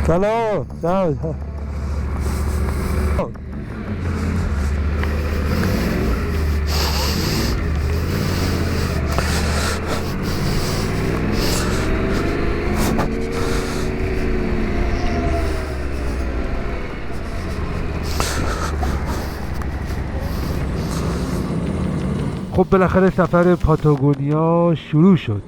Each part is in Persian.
سلام. خب بالاخره سفر پاتاگونیا شروع شد.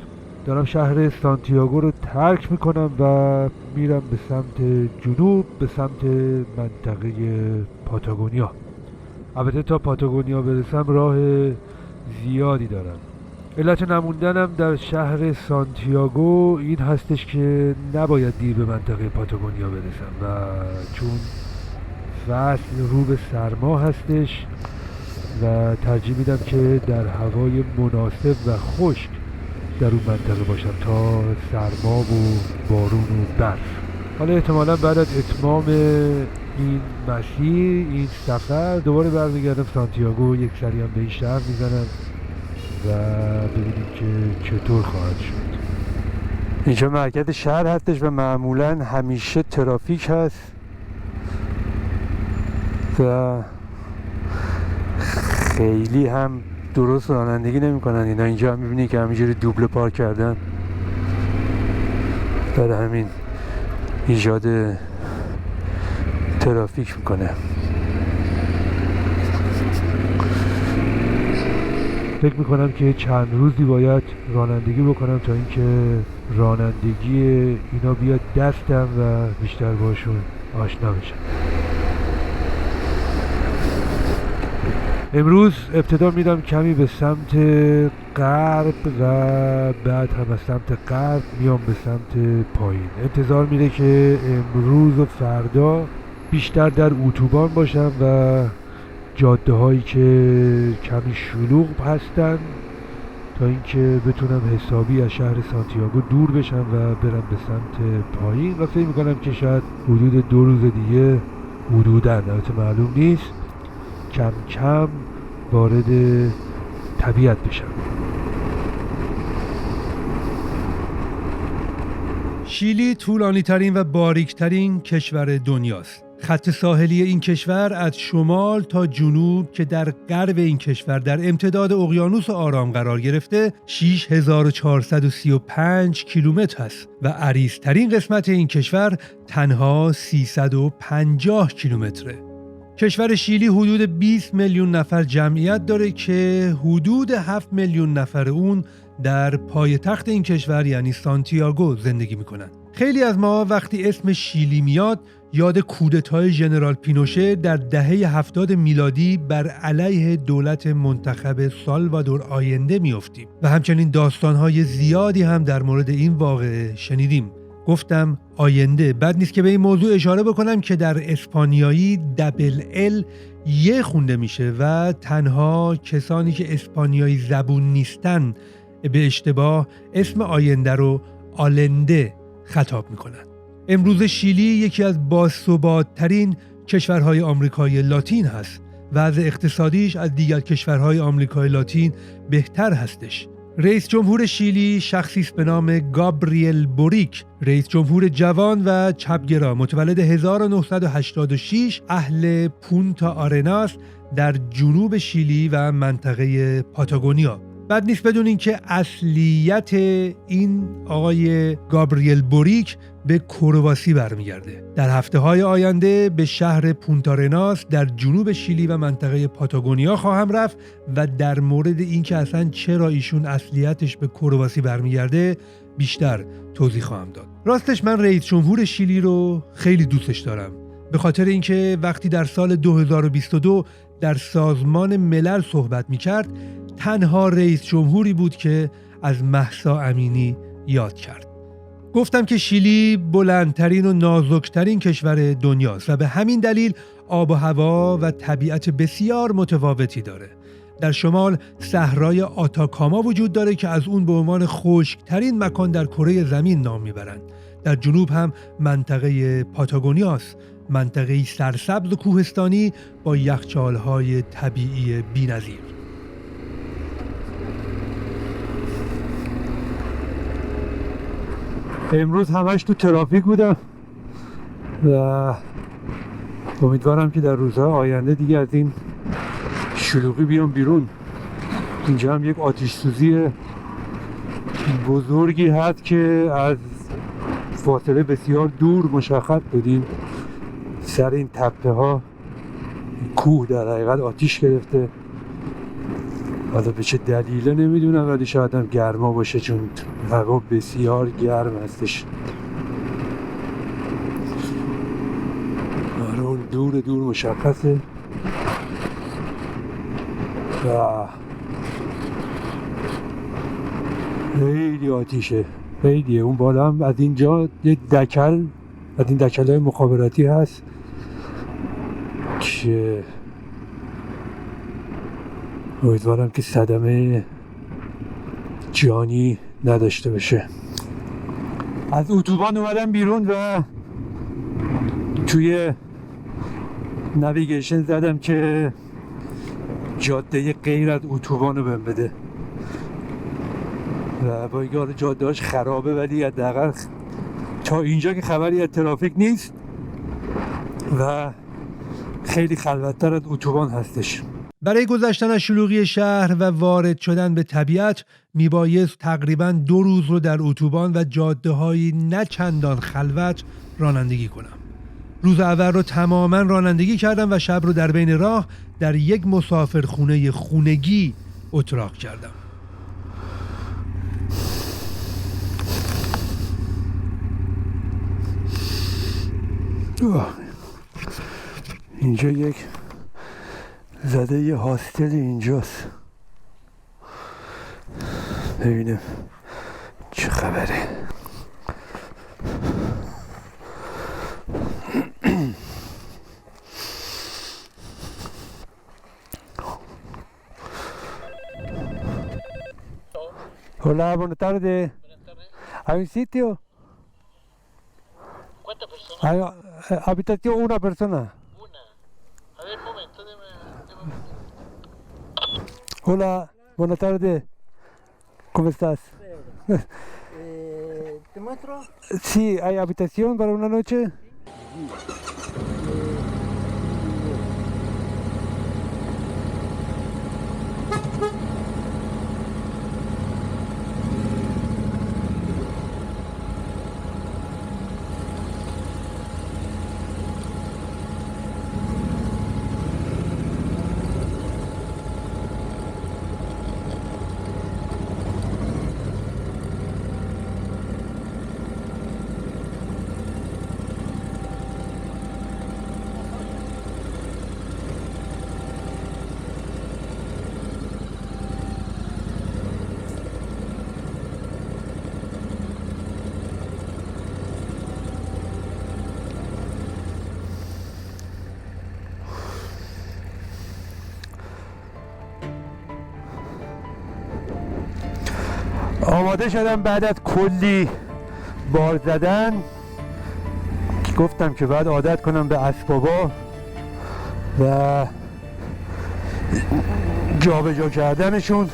دارم شهر سانتیاگو رو ترک میکنم و میرم به سمت جنوب، به سمت منطقه پاتاگونیا. البته تا پاتاگونیا برسم راه زیادی دارم. علت نموندنم در شهر سانتیاگو این هستش که نباید دیر به منطقه پاتاگونیا برسم و چون فصل رو به سرما هستش و ترجیح میدم که در هوای مناسب و خشک در اون منطقه باشم تا سرما و بارون و برف. حالا احتمالا بعد از اتمام این مسیر، این سفر، دوباره برمیگردم سانتیاگو، یک سری هم به این شهر میزنم و ببینیم که چطور خواهد شد. اینجا مرکز شهر هستش و معمولا همیشه ترافیک هست و خیلی هم درست رانندگی نمی کنن اینا. اینجا هم میبینی که همینجوری دوبله پارک کردن، برای همین ایجاد ترافیک میکنه. فکر میکنم که چند روزی باید رانندگی بکنم تا اینکه رانندگی اینا بیاد دستم و بیشتر باشون آشنا بشم. امروز ابتدا میدم کمی به سمت غرب و بعد هم از سمت غرب میام به سمت پایین. انتظار میره که امروز و فردا بیشتر در اتوبان باشم و جاده هایی که کمی شلوغ هستن تا اینکه بتونم حسابی از شهر سانتیاگو دور بشم و برم به سمت پایین و فکر میکنم که شاید حدود 2 روز دیگه حدوداً، البته معلوم نیست، کم کم وارد طبیعت بشم. شیلی طولانی ترین و باریک ترین کشور دنیاست. خط ساحلی این کشور از شمال تا جنوب که در غرب این کشور در امتداد اقیانوس آرام قرار گرفته 6435 کیلومتر است و عریض‌ترین قسمت این کشور تنها 350 کیلومتره. کشور شیلی حدود 20 میلیون نفر جمعیت داره که حدود 7 میلیون نفر اون در پایتخت این کشور یعنی سانتیاگو زندگی میکنن. خیلی از ما وقتی اسم شیلی میاد یاد کودتای ژنرال پینوشه در دهه 70 میلادی بر علیه دولت منتخب سالوادور آینده میافتیم و همچنین داستانهای زیادی هم در مورد این واقعه شنیدیم. گفتم آینده، بد نیست که به این موضوع اشاره بکنم که در اسپانیایی دبل ال یه خونده میشه و تنها کسانی که اسپانیایی زبون نیستن به اشتباه اسم آینده رو آلنده خطاب میکنن. امروز شیلی یکی از باثبات‌ترین کشورهای آمریکای لاتین هست. وضع اقتصادیش از دیگر کشورهای آمریکای لاتین بهتر هستش. رئیس جمهور شیلی شخصی است به نام گابریل بوریک، رئیس جمهور جوان و چپگرا متولد 1986، اهل پونتا آرناس در جنوب شیلی و منطقه پاتاگونیا. بد نیست بدونین که اصلیت این آقای گابریل بوریک به کرواسی برمیگرده. در هفته‌های آینده به شهر پونتارناس در جنوب شیلی و منطقه پاتاگونیا خواهم رفت و در مورد این که اصلا چرا ایشون اصلیتش به کرواسی برمیگرده بیشتر توضیح خواهم داد. راستش من رئیس جمهور شیلی رو خیلی دوستش دارم، به خاطر اینکه وقتی در سال 2022 در سازمان ملل صحبت می‌کرد تنها رئیس جمهوری بود که از مهسا امینی یاد کرد. گفتم که شیلی بلندترین و نازکترین کشور دنیاست و به همین دلیل آب و هوا و طبیعت بسیار متفاوتی داره. در شمال صحرای آتاکاما وجود داره که از اون به عنوان خشکترین مکان در کره زمین نام میبرند. در جنوب هم منطقه پاتاگونیاست، منطقه‌ای سرسبز و کوهستانی با یخچال‌های طبیعی بی‌نظیر. امروز همش تو ترافیک بودم و امیدوارم که در روزهای آینده دیگه از این شلوغی بیام بیرون. اینجا هم یک آتش سوزی بزرگی هست که از فاصله بسیار دور مشخص بودیم. سر این تپه ها کوه در حقیقت آتیش گرفته. حالا به چه دلیله نمیدونم، ولی شاید هم گرما باشه چون هوا بسیار گرم هستش. آره اون دور مشخصه. خیلی آتیشه، خیلیه. اون بالا هم از اینجا یک دکل، از این دکل‌های مخابراتی هست که امیدوارم که صدمه جانی نداشته باشه. از اتوبان اومدم بیرون و توی نویگیشن زدم که جاده غیر از اتوبان رو بهم بده و با اینکه جاده‌اش خرابه ولی حداقل تا اینجا که خبری از ترافیک نیست و خیلی خلوت‌تر از اتوبان هستش. برای گذشتن از شلوغی شهر و وارد شدن به طبیعت میبایست تقریباً 2 روز رو در اتوبان و جاده‌های نه چندان خلوت رانندگی کنم. روز اول رو تماماً رانندگی کردم و شب رو در بین راه در یک مسافرخونه خونگی اتراق کردم. اینجا یک زده یه هاستل اینجاست. ببینیم چه خبره. Hola, buenas tardes. ¿Hay un sitio? ¿Cuántas personas? ¿Hay habitación una persona? Una. A ver, un momento, deme un momento. Hola, buenas tardes. ¿Cómo estás? ¿Te muestro? Sí, ¿hay habitación para una noche? آماده شدم بعد از کلی بار زدن. گفتم که باید عادت کنم به اسبابا و جابجا کردنشون.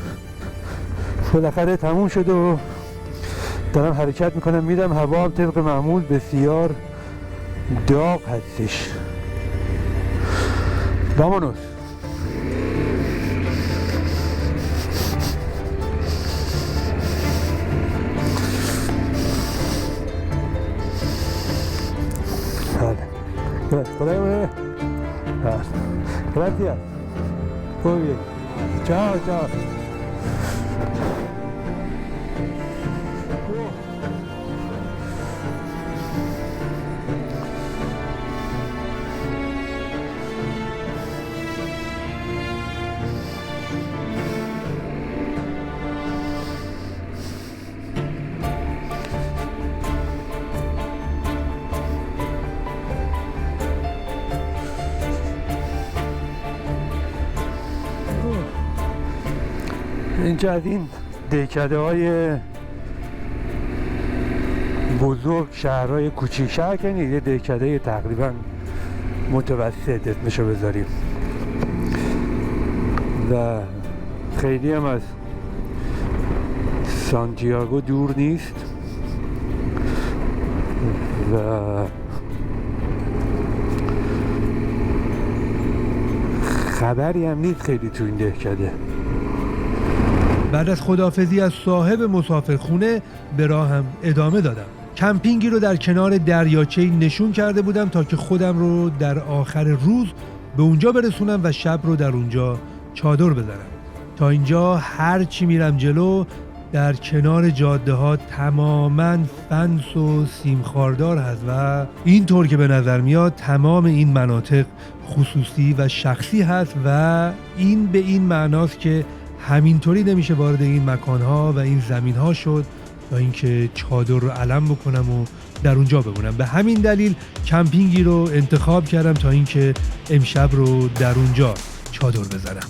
بالاخره تموم شد و دارم حرکت میکنم میرم. هوا هم طبق معمول بسیار داغ هستش. vámonos. Por ahí, gracias. Muy bien. Chao, chao. اینجا از این دهکده های بزرگ شهرهای کوچیک، شهر که نیست، یه دهکده تقریبا متوسط اسمشو بذاریم و خیلی هم از سانتیاگو دور نیست و خبری هم نیست خیلی تو این دهکده. بعد از خداحافظی از صاحب مسافرخونه به راهم ادامه دادم. کمپینگی رو در کنار دریاچه‌ای نشون کرده بودم تا که خودم رو در آخر روز به اونجا برسونم و شب رو در اونجا چادر بزنم. تا اینجا هر چی میرم جلو در کنار جاده ها تماماً فنس و سیمخاردار هست و اینطور که به نظر میاد تمام این مناطق خصوصی و شخصی هست و این به این معناست که همینطوری نمیشه وارد این مکانها و این زمینها شد تا اینکه چادر رو علم بکنم و در اونجا بمونم. به همین دلیل کمپینگی رو انتخاب کردم تا اینکه امشب رو در اونجا چادر بزنم.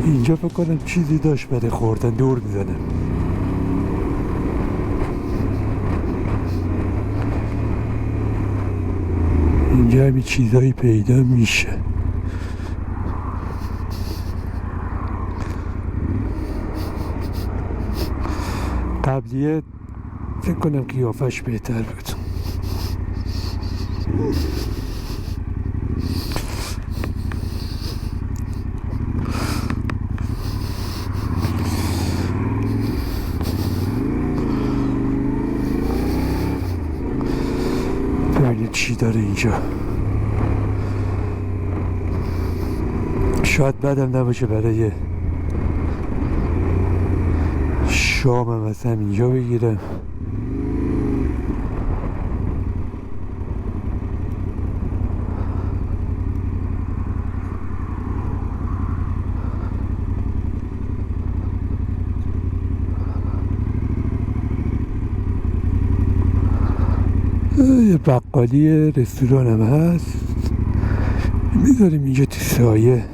اینجا فکر کنم چیزی داشت برای خوردن، دور میزنم. اینجا همین چیزایی پیدا میشه. قبلیه فکر کنم قیافش بهتر بود. ببینید چی داره اینجا. شاید بدم نباشه برای شامم از همینجا بگیرم. یه بقالی رستوران هم هست، میذاریم اینجا تو سایه.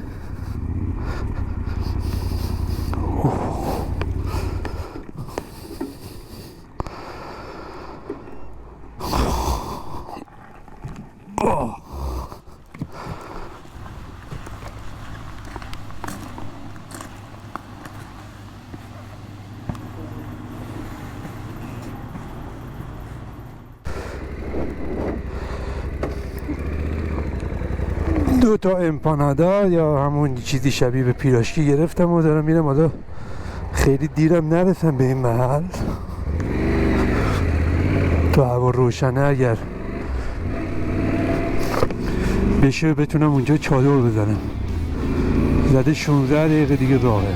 دو تا امپانادا یا همون چیزی شبیه به پیراشکی گرفتم و دارم میرم حالا خیلی دیرم نرسم به این محل تا هوا روشنه اگر بشه بتونم اونجا چادر بزنم. زده 16 دقیقه دیگه راهه.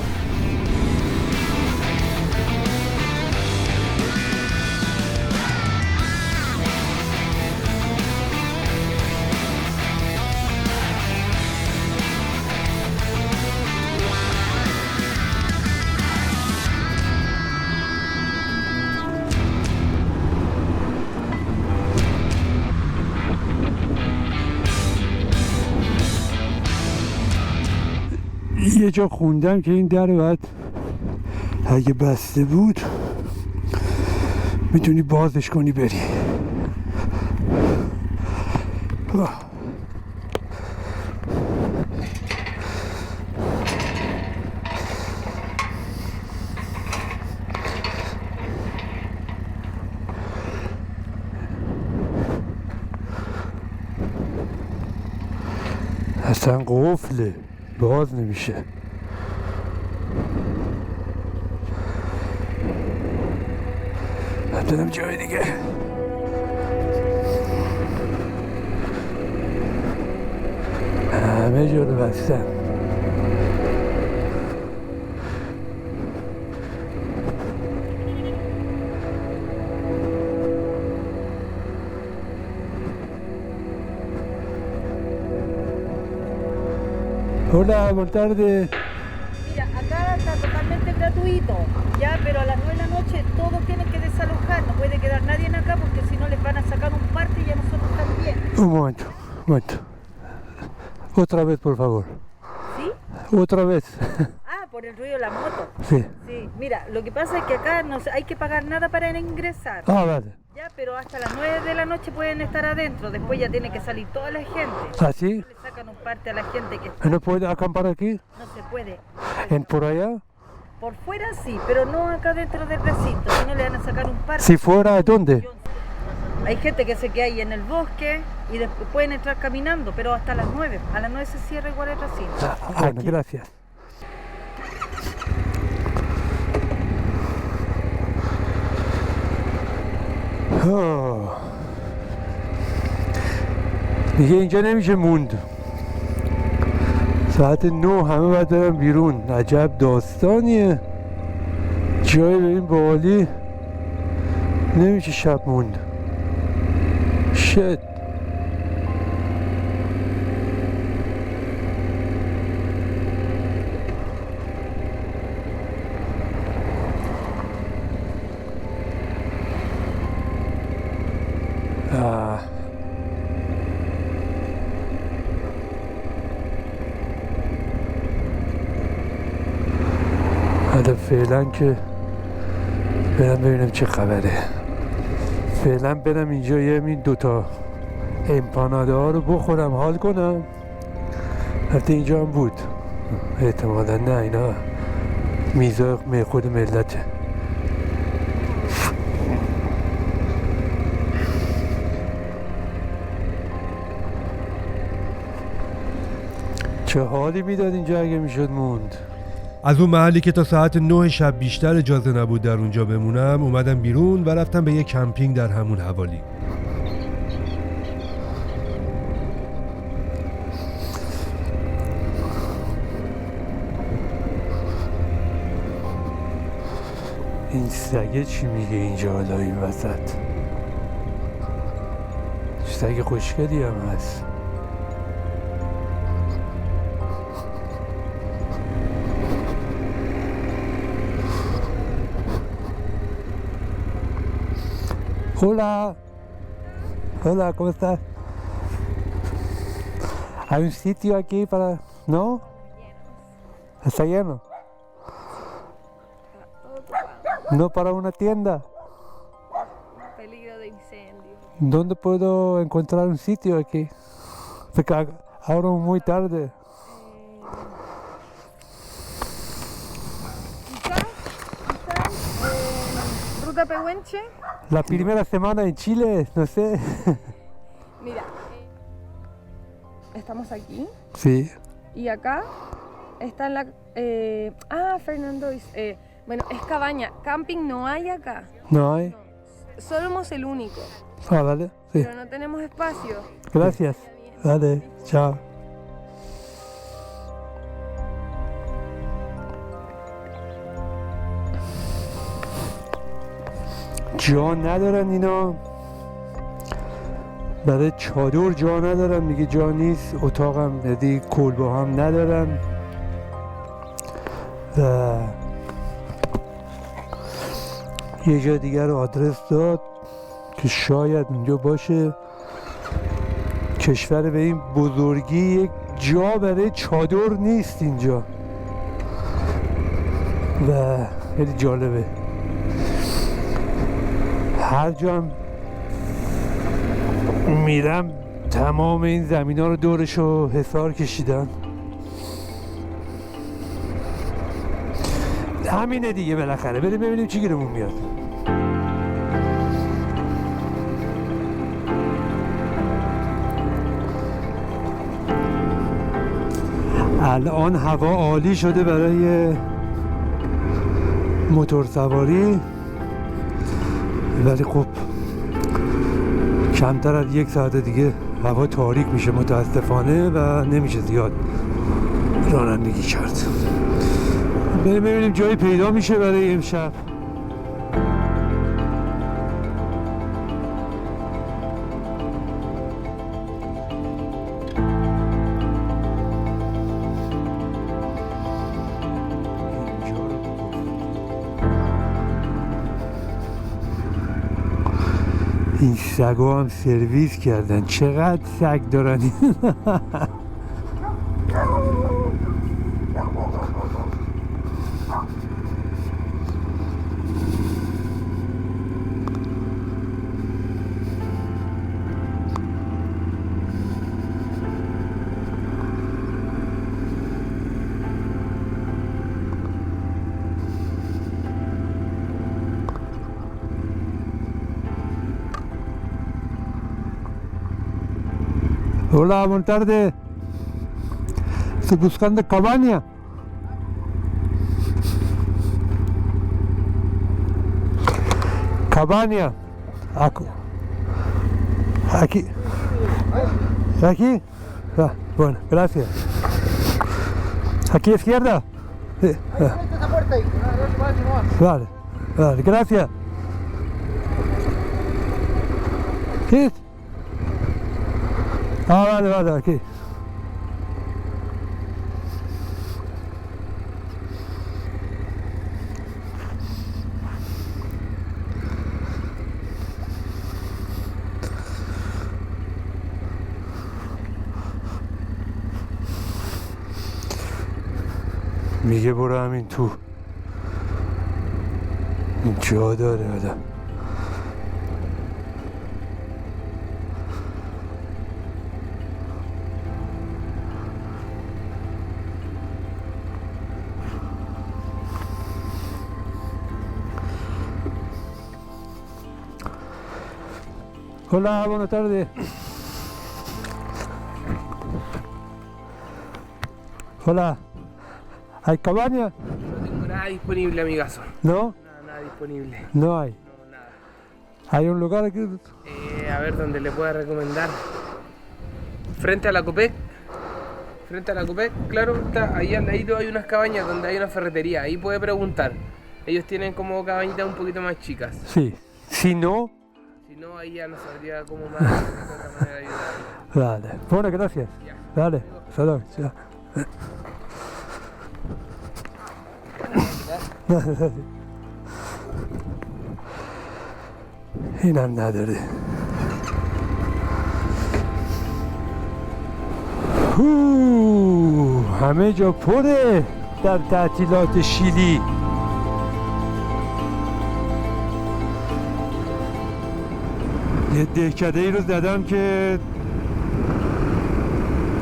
یه جا خوندم که این در باید اگه بسته بود میتونی بازش کنی بری. اصلا قفله، باز نمیشه. برم جای دیگه. همه جا رو بستن. Hola, buenas tardes. Mira, acá está totalmente gratuito, ya, pero a las 9 de la noche todos tienen que desalojar, no puede quedar nadie en acá porque si no les van a sacar un parte y a nosotros también. Un momento, un momento. Otra vez, por favor. ¿Sí? Otra vez. Ah, por Por el ruido de la moto. Sí. Sí, mira, lo que pasa es que acá no hay que pagar nada para ingresar. Ah, vale. Ya, pero hasta las 9 de la noche pueden estar adentro. Después ya tiene que salir toda la gente. ¿Ah, sí? Le sacan un parte a la gente que está. ¿No puede acampar aquí? No se puede. ¿Por allá? Por fuera sí, pero no acá dentro del recinto. Si no le van a sacar un parte. Si fuera, ¿dónde? Hay gente que se queda ahí en el bosque y después pueden entrar caminando, pero hasta las 9. A las 9 se cierra igual el recinto. Bueno, gracias. دیگه اینجا نمیشه موند. ساعت 9 همه باید برن بیرون. عجب داستانیه. جای به این بالی نمیشه شب موند. شت. حالا فعلا که برم ببینم چه خبره. فعلا برم اینجا یه این دوتا امپاناده ها رو بخورم حال کنم. البته اینجا هم بود احتمالا. نه اینا میزای خود ملته. چه حالی میداد اینجا اگه میشد موند. از اون محلی که تا ساعت 9 شب بیشتر اجازه نبود در اونجا بمونم اومدم بیرون و رفتم به یه کمپینگ در همون حوالی. این سگه چی میگه اینجا حالا این وسط؟ سگ خوشگلی هم هست. Hola. Hola, ¿cómo estás? ¿Hay un sitio aquí para...? ¿No? ¿Está lleno? ¿No para una tienda? Peligro de incendio. ¿Dónde puedo encontrar un sitio aquí? Porque ahora es muy tarde. Ruta Pehuenche. La primera semana en Chile, no sé. Mira, estamos aquí Sí. y acá está en la... Fernando dice... bueno, es cabaña. Camping no hay acá. ¿No hay? Somos el único. Ah, vale. Sí. Pero no tenemos espacio. Gracias. Dale, chao. جا ندارن اینا. برای چادر جا ندارن. میگه جا نیست. اتاقم یعنی کلبه هم ندارن. و یه جا دیگر آدرس داد که شاید اونجا باشه. کشور به این بزرگی یک جا برای چادر نیست اینجا و خیلی جالبه. هر جا میرم تمام این زمین ها رو دورشو حصار کشیدن. همینه دیگه بالاخره. بریم ببینیم چی گیرمون میاد. الان هوا عالی شده برای موتور سواری ولی خب کمتر از یک ساعت دیگه هوا تاریک میشه متاسفانه و نمیشه زیاد رانندگی کرد. بریم ببینیم جایی پیدا میشه برای امشب. این سگا هم سرویس کردن. چقدر سگ دارن Hola, buenas tardes. Estoy buscando cabaña. Cabaña. Aquí. Aquí. Ah, bueno, gracias. Aquí izquierda. Sí. Esa puerta ahí. Vale, vale, gracias. ¿Sí? Ah, vale, vale, aquí. میگه برو همین تو جا داره آدم. Hola, buenas tardes. Hola. ¿Hay cabaña? No tengo nada disponible, amigazo. ¿No? Nada disponible. No hay. No, nada. ¿Hay un lugar aquí? A ver, ¿dónde le puedo recomendar? Frente a la Copec. Frente a la Copec, claro, está ahí al ladito hay unas cabañas donde hay una ferretería. Ahí puede preguntar. Ellos tienen como cabañitas un poquito más chicas. Sí. Si no, Si no, ahí ya no sabría cómo más de otra manera ayudar. dale. Bueno, gracias. Ya. Dale. Saludos. Ya. اینم نداره. همه جا پره در تعطیلات شیلی. یه دهکده ای رو زدم که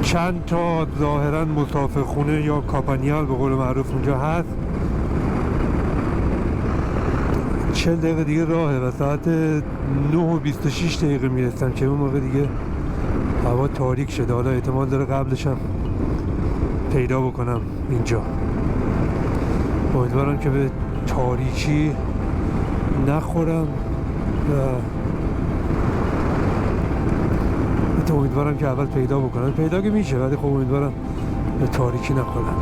چند تا ظاهرا مسافرخونه یا کاپانیال به قول معروف اونجا هست. 40 دقیقه دیگه راهه و ساعت 9:26 میرسم که اون موقع دیگه هوا تاریک شده. حالا احتمال داره قبلش هم پیدا بکنم اینجا. امیدوارم که به تاریکی نخورم و امیدوارم که اول پیدا بکنم. پیدا که میشه ولی خب امیدوارم به تاریکی نخورم.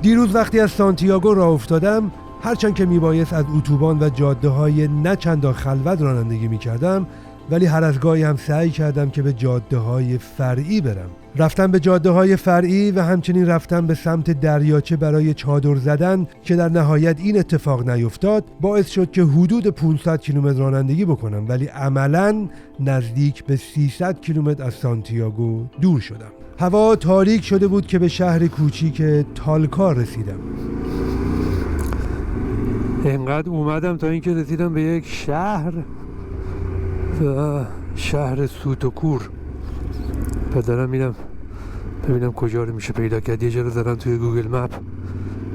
دیروز وقتی از سانتیاگو راه افتادم، هرچند که میبایست از اتوبان و جاده های نه چندان خلوت رانندگی میکردم، ولی هر از گاهی هم سعی کردم که به جاده های فرعی برم. رفتم به جاده های فرعی و همچنین رفتم به سمت دریاچه برای چادر زدن که در نهایت این اتفاق نیفتاد، باعث شد که حدود 500 کیلومتر رانندگی بکنم، ولی عملاً نزدیک به 300 کیلومتر از سانتیاگو دور شدم. هوا تاریک شده بود که به شهر کوچیک تالکا رسیدم. اینقدر اومدم تا اینکه رسیدم به یک شهر و شهر سوتوکور و دارم میرم ببینم کجا رو میشه پیدا کرد. یه جا رو زدم توی گوگل مپ،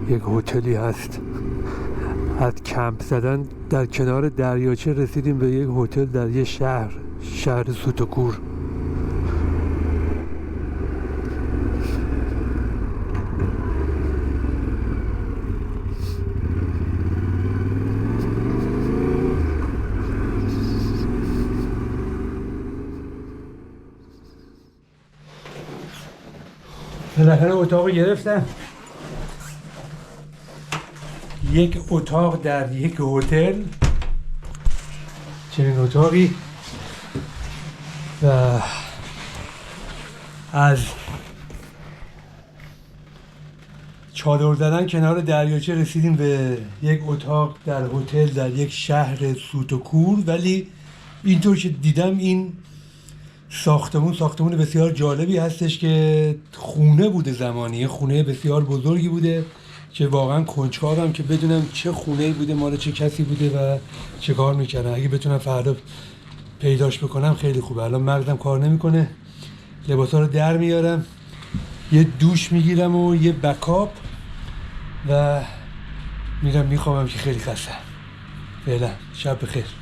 یک هتلی هست. از کمپ زدن در کنار دریاچه رسیدیم به یک هتل در یه شهر سوتوکور. بالاخره اتاق گرفتم. یک اتاق در یک هتل، چنین اتاقی، و از چادر زدن کنار دریاچه رسیدیم به یک اتاق در هتل در یک شهر سوتوکور. ولی اینطور که دیدم این ساختمون بسیار جالبی هستش که خونه بوده زمانی، خونه بسیار بزرگی بوده که واقعا کنجکاوم که بدونم چه خونه‌ای بوده، مال چه کسی بوده و چه کار میکردن. اگه بتونم فردا پیداش بکنم خیلی خوبه. الان مغزم کار نمیکنه. لباسا رو در میارم، یه دوش میگیرم و یه بکاپ و میرم میخوابم که خیلی خستم. فعلا شب بخیر.